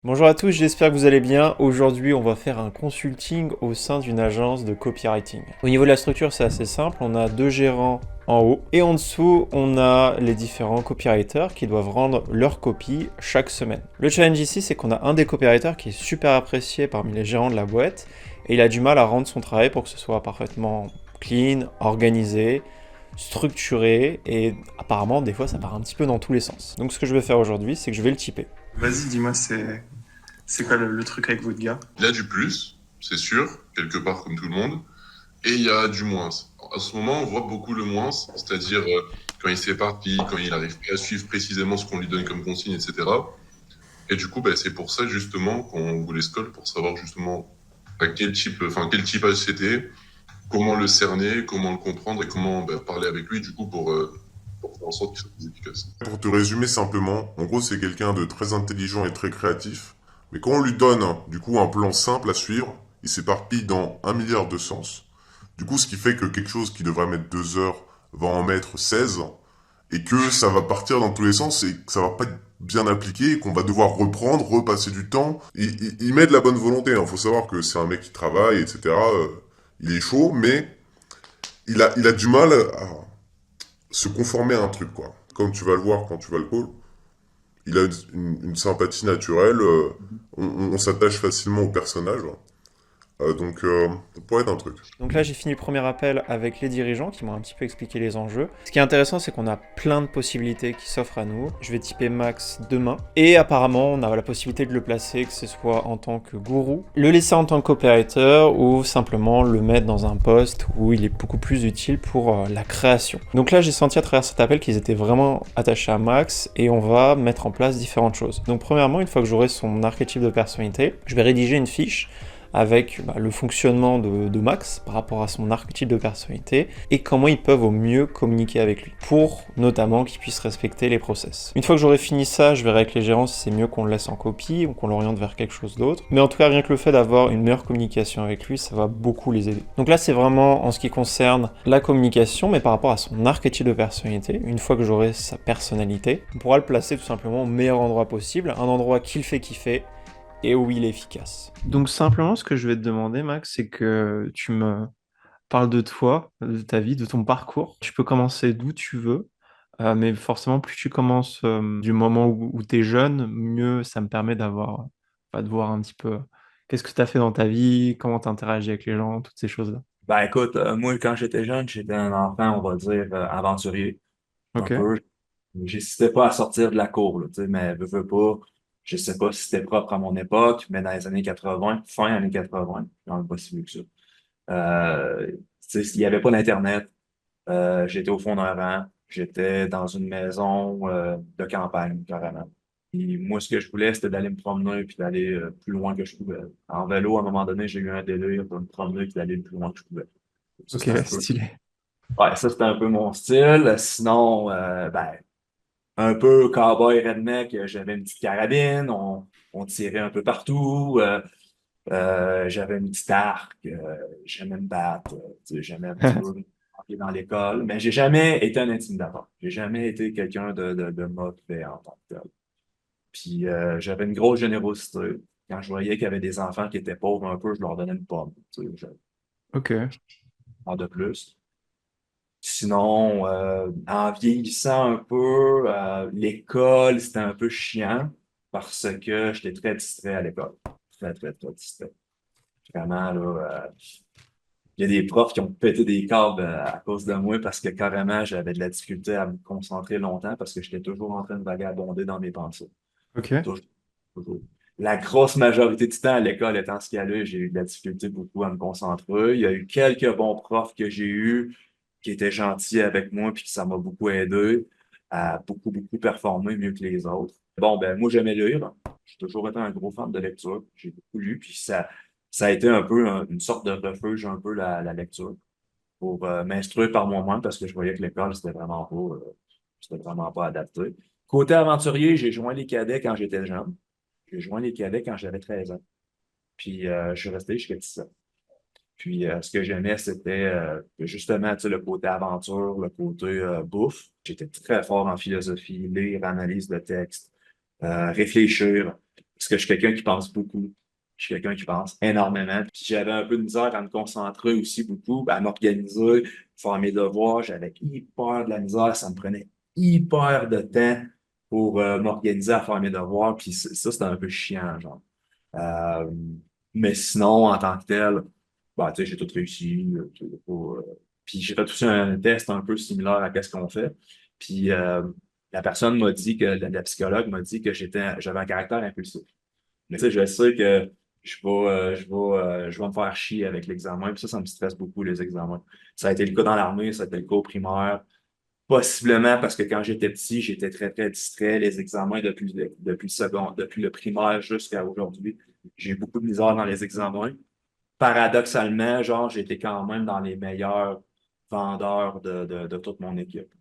Bonjour à tous, j'espère que vous allez bien. Aujourd'hui, on va faire un consulting au sein d'une agence de copywriting. Au niveau de la structure, c'est assez simple. On a deux gérants en haut et en dessous, on a les différents copywriters qui doivent rendre leur copie chaque semaine. Le challenge ici, c'est qu'on a un des copywriters qui est super apprécié parmi les gérants de la boîte et il a du mal à rendre son travail pour que ce soit parfaitement clean, organisé, structuré et apparemment, des fois, ça part un petit peu dans tous les sens. Donc, ce que je vais faire aujourd'hui, c'est que je vais le typer. Vas-y, dis-moi, c'est quoi le truc avec votre gars? Il y a du plus, c'est sûr, quelque part comme tout le monde, et il y a du moins. À ce moment, on voit beaucoup le moins, c'est-à-dire quand il s'éparpille, quand il arrive pas à suivre précisément ce qu'on lui donne comme consigne, etc. Et du coup, c'est pour ça justement qu'on vous les colle pour savoir justement quel typage c'était, comment le cerner, comment le comprendre et comment parler avec lui du coup pour faire en sorte qu'il soit plus efficace. Pour te résumer simplement, en gros c'est quelqu'un de très intelligent et très créatif, mais quand on lui donne du coup un plan simple à suivre, il s'éparpille dans un milliard de sens. Du coup ce qui fait que quelque chose qui devrait mettre 2 heures va en mettre 16, et que ça va partir dans tous les sens et que ça va pas être bien appliqué et qu'on va devoir reprendre, repasser du temps. Il met de la bonne volonté, hein. Faut savoir que c'est un mec qui travaille, etc. Il est chaud, mais il a du mal à se conformer à un truc, quoi. Comme tu vas le voir quand tu vas le call, il a une sympathie naturelle, on s'attache facilement au personnage, hein. Ça pourrait être un truc. Donc là, j'ai fini le premier appel avec les dirigeants qui m'ont un petit peu expliqué les enjeux. Ce qui est intéressant, c'est qu'on a plein de possibilités qui s'offrent à nous. Je vais typer Max demain. Et apparemment, on a la possibilité de le placer, que ce soit en tant que gourou, le laisser en tant qu'opérateur ou simplement le mettre dans un poste où il est beaucoup plus utile pour la création. Donc là, j'ai senti à travers cet appel qu'ils étaient vraiment attachés à Max et on va mettre en place différentes choses. Donc premièrement, une fois que j'aurai son archétype de personnalité, je vais rédiger une fiche avec le fonctionnement de Max par rapport à son archétype de personnalité et comment ils peuvent au mieux communiquer avec lui pour notamment qu'il puisse respecter les process. Une fois que j'aurai fini ça, je verrai avec les gérants si c'est mieux qu'on le laisse en copie ou qu'on l'oriente vers quelque chose d'autre. Mais en tout cas, rien que le fait d'avoir une meilleure communication avec lui, ça va beaucoup les aider. Donc là, c'est vraiment en ce qui concerne la communication, mais par rapport à son archétype de personnalité. Une fois que j'aurai sa personnalité, on pourra le placer tout simplement au meilleur endroit possible, un endroit qui le fait kiffer et où il est efficace. Donc simplement, ce que je vais te demander, Max, c'est que tu me parles de toi, de ta vie, de ton parcours. Tu peux commencer d'où tu veux, mais forcément, plus tu commences du moment où tu es jeune, mieux ça me permet de voir un petit peu qu'est-ce que tu as fait dans ta vie, comment tu interagis avec les gens, toutes ces choses-là. Ben écoute, moi quand j'étais jeune, j'étais un enfant, on va dire, aventurier, un Ok. peu. J'hésitais pas à sortir de la cour, là, tu sais, mais veux pas, je sais pas si c'était propre à mon époque, mais dans les années 80, fin années 80, non, pas si vieux que ça. Tu sais, il y avait pas d'Internet, j'étais au fond d'un rang, j'étais dans une maison de campagne, carrément. Et moi, ce que je voulais, c'était d'aller me promener puis d'aller plus loin que je pouvais. En vélo, à un moment donné, j'ai eu un délire pour me promener puis d'aller le plus loin que je pouvais. Ça, Ok, c'était un peu, stylé. ouais, ça, c'était un peu mon style. Sinon, un peu cowboy redneck, j'avais une petite carabine, on tirait un peu partout. J'avais une petite arc, j'aimais me battre, tu sais, j'aimais un petit peu aller dans l'école, mais j'ai jamais été un intimidateur. J'ai jamais été quelqu'un de mauvais en tant que tel. Puis j'avais une grosse générosité. Quand je voyais qu'il y avait des enfants qui étaient pauvres un peu, je leur donnais une pomme. Tu sais, Ok. en de plus. Sinon, en vieillissant un peu, l'école, c'était un peu chiant parce que j'étais très distrait à l'école. Très, très, très distrait. Vraiment, là, il y a des profs qui ont pété des câbles à cause de moi parce que carrément, j'avais de la difficulté à me concentrer longtemps parce que j'étais toujours en train de vagabonder dans mes pensées. Ok. Toujours, toujours. La grosse majorité du temps à l'école étant ce qu'elle a, j'ai eu de la difficulté beaucoup à me concentrer. Il y a eu quelques bons profs que j'ai eus qui étaient gentils avec moi puis que ça m'a beaucoup aidé à beaucoup, beaucoup performer mieux que les autres. Bon, ben, moi, j'aimais lire. J'ai toujours été un gros fan de lecture. J'ai beaucoup lu puis ça a été un peu une sorte de refuge, un peu la lecture pour m'instruire par moi-même parce que je voyais que l'école, c'était vraiment pas adapté. Côté aventurier, j'ai joint les cadets quand j'étais jeune. J'ai joint les cadets quand j'avais 13 ans. Puis je suis resté jusqu'à 17. Puis ce que j'aimais, c'était justement tu sais, le côté aventure, le côté bouffe. J'étais très fort en philosophie, lire, analyse de texte, réfléchir. parce que je suis quelqu'un qui pense beaucoup. Je suis quelqu'un qui pense énormément. Puis j'avais un peu de misère à me concentrer aussi beaucoup, à m'organiser, faire mes devoirs. J'avais hyper de la misère. Ça me prenait hyper de temps pour m'organiser à faire mes devoirs. Puis ça, c'était un peu chiant, genre. Euh, mais sinon, en tant que tel, bah, tu sais, j'ai tout réussi. Puis j'ai fait aussi un test un peu similaire à ce qu'on fait. Puis la personne m'a dit que, la psychologue m'a dit que j'avais un caractère impulsif. Mais tu sais, je sais que je vais me faire chier avec l'examen. Puis ça me stresse beaucoup, les examens. Ça a été le cas dans l'armée, ça a été le cas au primaire. Possiblement parce que quand j'étais petit, j'étais très, très distrait. Les examens depuis le second, depuis le primaire jusqu'à aujourd'hui, j'ai eu beaucoup de misère dans les examens. Paradoxalement, genre, j'étais quand même dans les meilleurs vendeurs de toute mon équipe.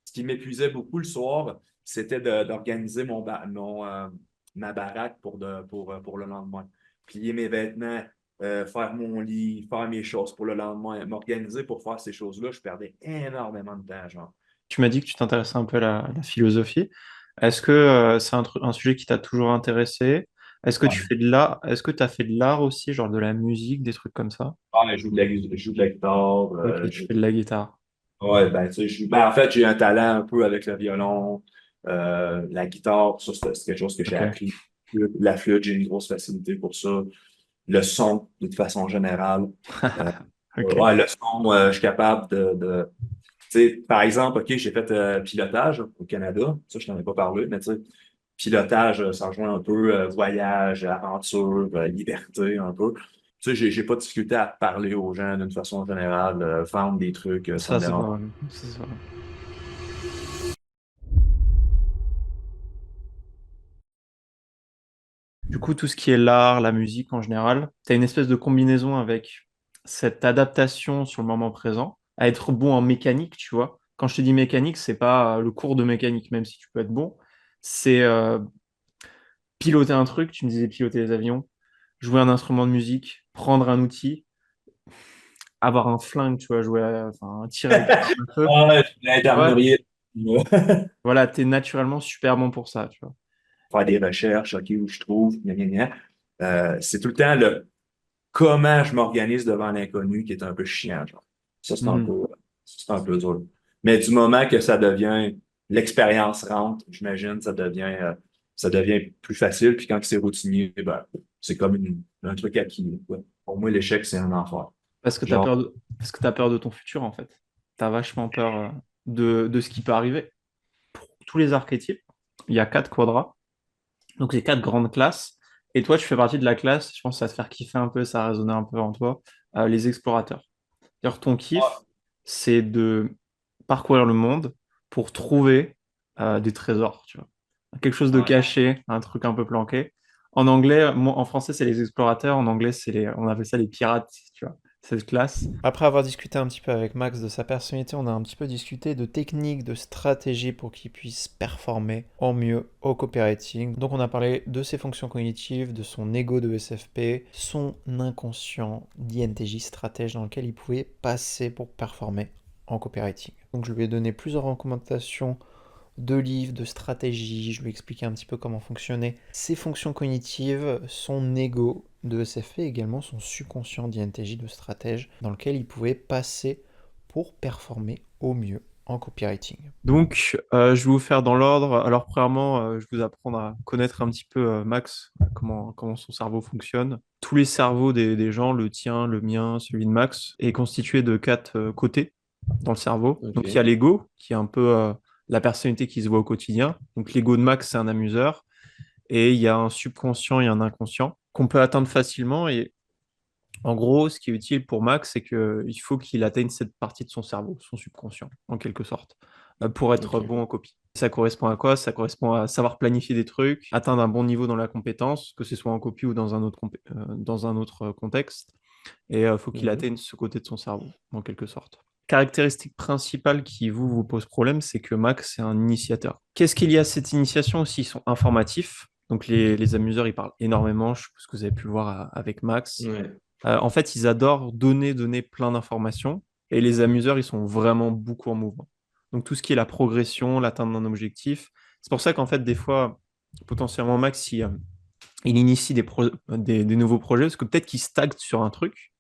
Ce qui m'épuisait beaucoup le soir, c'était d'organiser ma baraque pour le lendemain. Plier mes vêtements, faire mon lit, faire mes choses pour le lendemain, m'organiser pour faire ces choses-là, je perdais énormément de temps, genre. Tu m'as dit que tu t'intéressais un peu à la philosophie. Est-ce que c'est un sujet qui t'a toujours intéressé? Est-ce que tu Ouais. fais de l'art? Est-ce que tu as fait de l'art aussi, genre de la musique, des trucs comme ça? Ah, je joue de la guitare. Ok, tu fais de la guitare. Ouais, ben, tu sais, en fait, j'ai un talent un peu avec le violon, la guitare, ça, c'est quelque chose que j'ai Ok. appris. La flûte, j'ai une grosse facilité pour ça. Le son, de toute façon générale. Euh, Ok. ouais, le son, je suis capable tu sais, par exemple, OK, j'ai fait pilotage au Canada. Ça, je t'en ai pas parlé, mais tu sais, pilotage, ça rejoint un peu voyage, aventure, liberté, un peu. Tu sais, j'ai pas de difficulté à parler aux gens d'une façon générale, vendre des trucs, ça me Ça, c'est dérange. pas mal. Ça, c'est pas mal. Du coup, tout ce qui est l'art, la musique en général, tu as une espèce de combinaison avec cette adaptation sur le moment présent, à être bon en mécanique, tu vois. Quand je te dis mécanique, c'est pas le cours de mécanique, même si tu peux être bon. C'est piloter un truc, tu me disais piloter les avions, jouer un instrument de musique, prendre un outil, avoir un flingue, tu vois, enfin, tirer avec une arme à feu. Ouais, Tu vois, l'intermurier, voilà, tu es naturellement super bon pour ça, tu vois. faire des recherches, OK, où je trouve, gna, gna, gna. C'est tout le temps le comment je m'organise devant l'inconnu qui est un peu chiant, genre. Ça, Mhm. c'est un peu dur. Mais du moment que ça devient, l'expérience rentre, j'imagine, ça devient plus facile. Puis quand c'est routinier, ben, c'est comme un truc acquis, quoi. Pour moi, l'échec, c'est un enfer. Parce que tu as Genre, peur parce que t'as peur de ton futur, en fait. Tu as vachement peur de ce qui peut arriver. Tous les archétypes, il y a quatre quadras, donc c'est quatre grandes classes. Et toi, tu fais partie de la classe, je pense que ça va te faire kiffer un peu, ça va résonner un peu en toi, les explorateurs. D'ailleurs, ton kiff, c'est de parcourir le monde pour trouver des trésors, tu vois. Quelque chose de ouais. caché, un truc un peu planqué. En anglais, en français, c'est les explorateurs, en anglais, on appelle ça les pirates, tu vois, cette classe. Après avoir discuté un petit peu avec Max de sa personnalité, on a un petit peu discuté de techniques, de stratégies pour qu'il puisse performer au mieux au copywriting. Donc on a parlé de ses fonctions cognitives, de son ego de SFP, son inconscient d'INTJ stratège dans lequel il pouvait passer pour performer en copywriting. Donc je lui ai donné plusieurs recommandations de livres, de stratégies, je lui ai expliqué un petit peu comment fonctionnaient ses fonctions cognitives, son ego de SFP et également son subconscient d'INTJ de stratège dans lequel il pouvait passer pour performer au mieux en copywriting. Donc, je vais vous faire dans l'ordre. Alors, premièrement, je vais vous apprendre à connaître un petit peu Max, comment son cerveau fonctionne. Tous les cerveaux des gens, le tien, le mien, celui de Max, est constitué de quatre côtés dans le cerveau. Donc, il y a OK. l'ego, qui est un peu la personnalité qui se voit au quotidien. Donc, l'ego de Max, c'est un amuseur. Et il y a un subconscient et un inconscient qu'on peut atteindre facilement. Et en gros, ce qui est utile pour Max, c'est qu'il faut qu'il atteigne cette partie de son cerveau, son subconscient, en quelque sorte, pour être OK. bon en copie. Ça correspond à quoi? Ça correspond à savoir planifier des trucs, atteindre un bon niveau dans la compétence, que ce soit en copie ou dans dans un autre contexte. Et il faut qu'il Mhm. atteigne ce côté de son cerveau, en quelque sorte. Caractéristique principale qui vous pose problème, c'est que Max est un initiateur. Qu'est-ce qu'il y a à cette initiation aussi? Ils sont informatifs. Donc les amuseurs, ils parlent énormément, je pense que vous avez pu le voir avec Max. Ouais. En fait, ils adorent donner plein d'informations. Et les amuseurs, ils sont vraiment beaucoup en mouvement. Donc tout ce qui est la progression, l'atteinte d'un objectif. C'est pour ça qu'en fait, des fois, potentiellement, Max, il initie des nouveaux projets, parce que peut-être qu'il stagne sur un truc,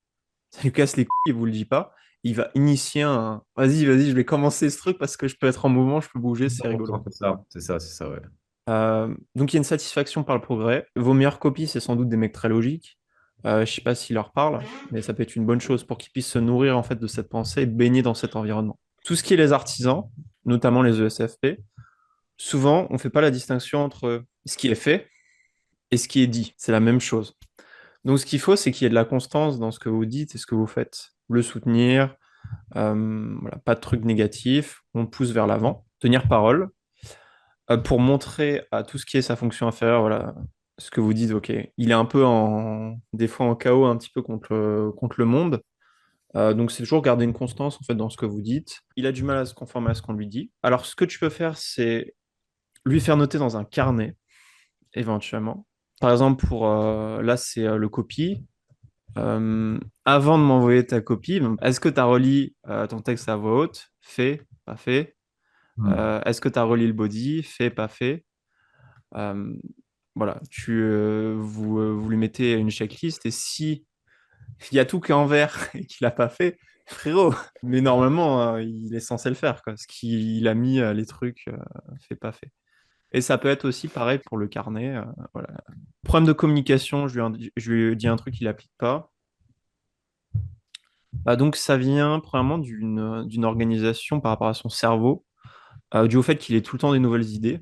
ça lui casse les couilles, il vous le dit pas. Il va initier un. Vas-y, je vais commencer ce truc parce que je peux être en mouvement, je peux bouger, c'est rigolo. C'est ça, ouais. Donc il y a une satisfaction par le progrès. Vos meilleures copies, c'est sans doute des mecs très logiques. Je sais pas s'il leur parle, mais ça peut être une bonne chose pour qu'ils puissent se nourrir en fait de cette pensée et baigner dans cet environnement. Tout ce qui est les artisans, notamment les ESFP, souvent on fait pas la distinction entre ce qui est fait et ce qui est dit. C'est la même chose. Donc ce qu'il faut, c'est qu'il y ait de la constance dans ce que vous dites et ce que vous faites. Le soutenir, voilà, pas de trucs négatifs, on pousse vers l'avant, tenir parole, pour montrer à tout ce qui est sa fonction inférieure, voilà, ce que vous dites, ok, il est un peu des fois en chaos, un petit peu contre le monde. Donc c'est toujours garder une constance en fait dans ce que vous dites. Il a du mal à se conformer à ce qu'on lui dit. Alors ce que tu peux faire, c'est lui faire noter dans un carnet, éventuellement. Par exemple, là, c'est le copie. Avant de m'envoyer ta copie, est-ce que tu as relu ton texte à voix haute? Fait, pas fait. Est-ce que tu as relu le body? Fait, pas fait. Euh, voilà, vous lui mettez une checklist et si il y a tout qui est en vert et qu'il l'a pas fait, frérot, mais normalement, il est censé le faire, quoi, parce qu'il a mis les trucs fait, pas fait. Et ça peut être aussi pareil pour le carnet. Voilà. Problème de communication, je lui ai dit un truc qu'il n'applique pas. Bah donc ça vient premièrement d'une organisation par rapport à son cerveau, dû au fait qu'il ait tout le temps des nouvelles idées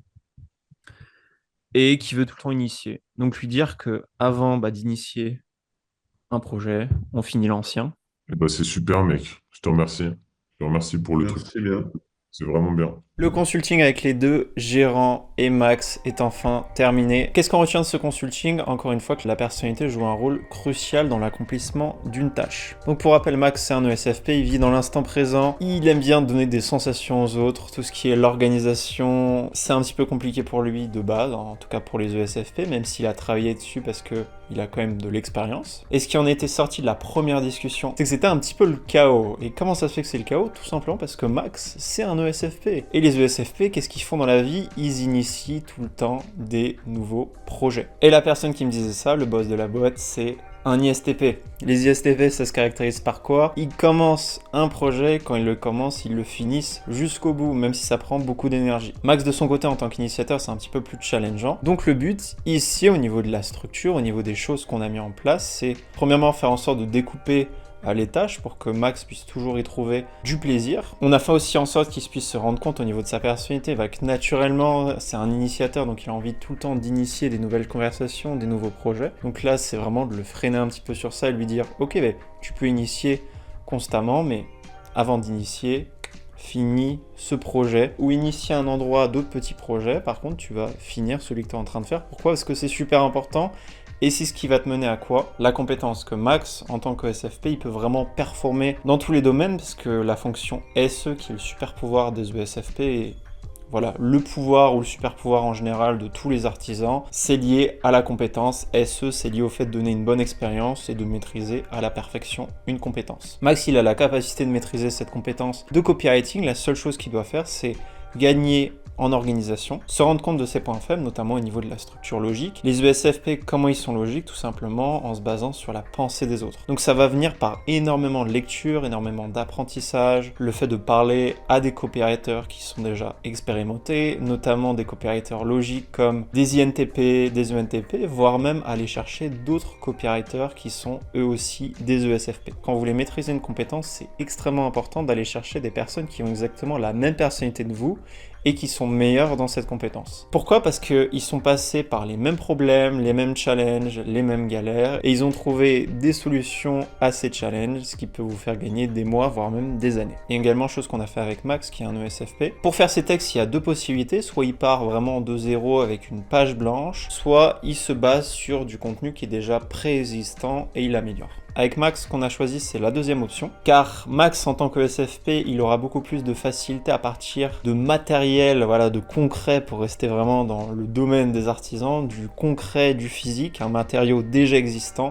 et qu'il veut tout le temps initier. Donc lui dire que avant d'initier un projet, on finit l'ancien. Eh ben, c'est super, mec. Je te remercie. Je te remercie pour le truc. Merci bien. C'est vraiment bien. Le consulting avec les deux, Gérant et Max, est enfin terminé. Qu'est-ce qu'on retient de ce consulting? Encore une fois, que la personnalité joue un rôle crucial dans l'accomplissement d'une tâche. Donc pour rappel, Max, c'est un ESFP, il vit dans l'instant présent, il aime bien donner des sensations aux autres, tout ce qui est l'organisation, c'est un petit peu compliqué pour lui de base, en tout cas pour les ESFP, même s'il a travaillé dessus parce que il a quand même de l'expérience. Et ce qui en était sorti de la première discussion, c'est que c'était un petit peu le chaos. Et comment ça se fait que c'est le chaos? Tout simplement parce que Max, c'est un ESFP. Et les ESFP, qu'est-ce qu'ils font dans la vie? Ils initient tout le temps des nouveaux projets. Et la personne qui me disait ça, le boss de la boîte, c'est un ISTP. Les ISTP, ça se caractérise par quoi? Ils commencent un projet, quand ils le commencent, ils le finissent jusqu'au bout, même si ça prend beaucoup d'énergie. Max, de son côté, en tant qu'initiateur, c'est un petit peu plus challengeant. Donc le but, ici, au niveau de la structure, au niveau des choses qu'on a mis en place, c'est premièrement faire en sorte de découper les tâches pour que Max puisse toujours y trouver du plaisir. On a fait aussi en sorte qu'il puisse se rendre compte au niveau de sa personnalité, que naturellement c'est un initiateur, donc il a envie tout le temps d'initier des nouvelles conversations, des nouveaux projets. Donc là c'est vraiment de le freiner un petit peu sur ça et lui dire ok, tu peux initier constamment, mais avant d'initier, finis ce projet, ou initier un endroit d'autres petits projets. Par contre tu vas finir celui que tu es en train de faire. Pourquoi? Parce que c'est super important. Et c'est ce qui va te mener à quoi? La compétence que Max, en tant que SFP, il peut vraiment performer dans tous les domaines, parce que la fonction SE, qui est le super pouvoir des ESFP, est voilà, le pouvoir ou le super pouvoir en général de tous les artisans, c'est lié à la compétence. SE, c'est lié au fait de donner une bonne expérience et de maîtriser à la perfection une compétence. Max, il a la capacité de maîtriser cette compétence de copywriting. La seule chose qu'il doit faire, c'est gagner en organisation, se rendre compte de ses points faibles, notamment au niveau de la structure logique. Les ESFP, comment ils sont logiques? Tout simplement en se basant sur la pensée des autres. Donc ça va venir par énormément de lecture, énormément d'apprentissage, le fait de parler à des copywriters qui sont déjà expérimentés, notamment des copywriters logiques comme des INTP, des ENTP, voire même aller chercher d'autres copywriters qui sont eux aussi des ESFP. Quand vous voulez maîtriser une compétence, c'est extrêmement important d'aller chercher des personnes qui ont exactement la même personnalité que vous et qui sont meilleurs dans cette compétence. Pourquoi? Parce qu'ils sont passés par les mêmes problèmes, les mêmes challenges, les mêmes galères, et ils ont trouvé des solutions à ces challenges, ce qui peut vous faire gagner des mois, voire même des années. Et également, chose qu'on a fait avec Max, qui est un ESFP. Pour faire ces textes, il y a deux possibilités, soit il part vraiment de zéro avec une page blanche, soit il se base sur du contenu qui est déjà préexistant et il l'améliore. Avec Max, ce qu'on a choisi, c'est la deuxième option, car Max, en tant que SFP, il aura beaucoup plus de facilité à partir de matériel, voilà, de concret, pour rester vraiment dans le domaine des artisans, du concret, du physique, un matériau déjà existant,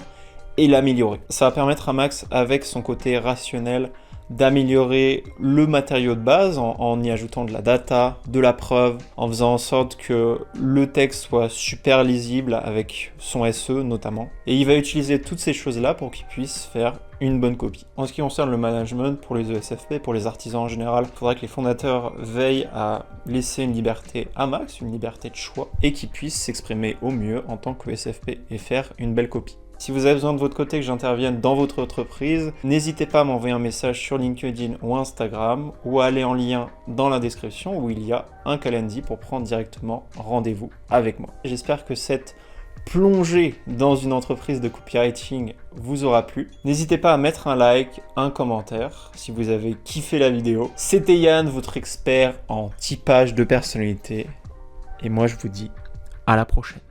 et l'améliorer. Ça va permettre à Max, avec son côté rationnel, d'améliorer le matériau de base en y ajoutant de la data, de la preuve, en faisant en sorte que le texte soit super lisible avec son SE notamment. Et il va utiliser toutes ces choses-là pour qu'il puisse faire une bonne copie. En ce qui concerne le management pour les ESFP, pour les artisans en général, il faudra que les fondateurs veillent à laisser une liberté à max, une liberté de choix, et qu'ils puissent s'exprimer au mieux en tant que ESFP et faire une belle copie. Si vous avez besoin de votre côté que j'intervienne dans votre entreprise, n'hésitez pas à m'envoyer un message sur LinkedIn ou Instagram ou à aller en lien dans la description où il y a un calendrier pour prendre directement rendez-vous avec moi. J'espère que cette plongée dans une entreprise de copywriting vous aura plu. N'hésitez pas à mettre un like, un commentaire si vous avez kiffé la vidéo. C'était Yann, votre expert en typage de personnalité. Et moi je vous dis à la prochaine.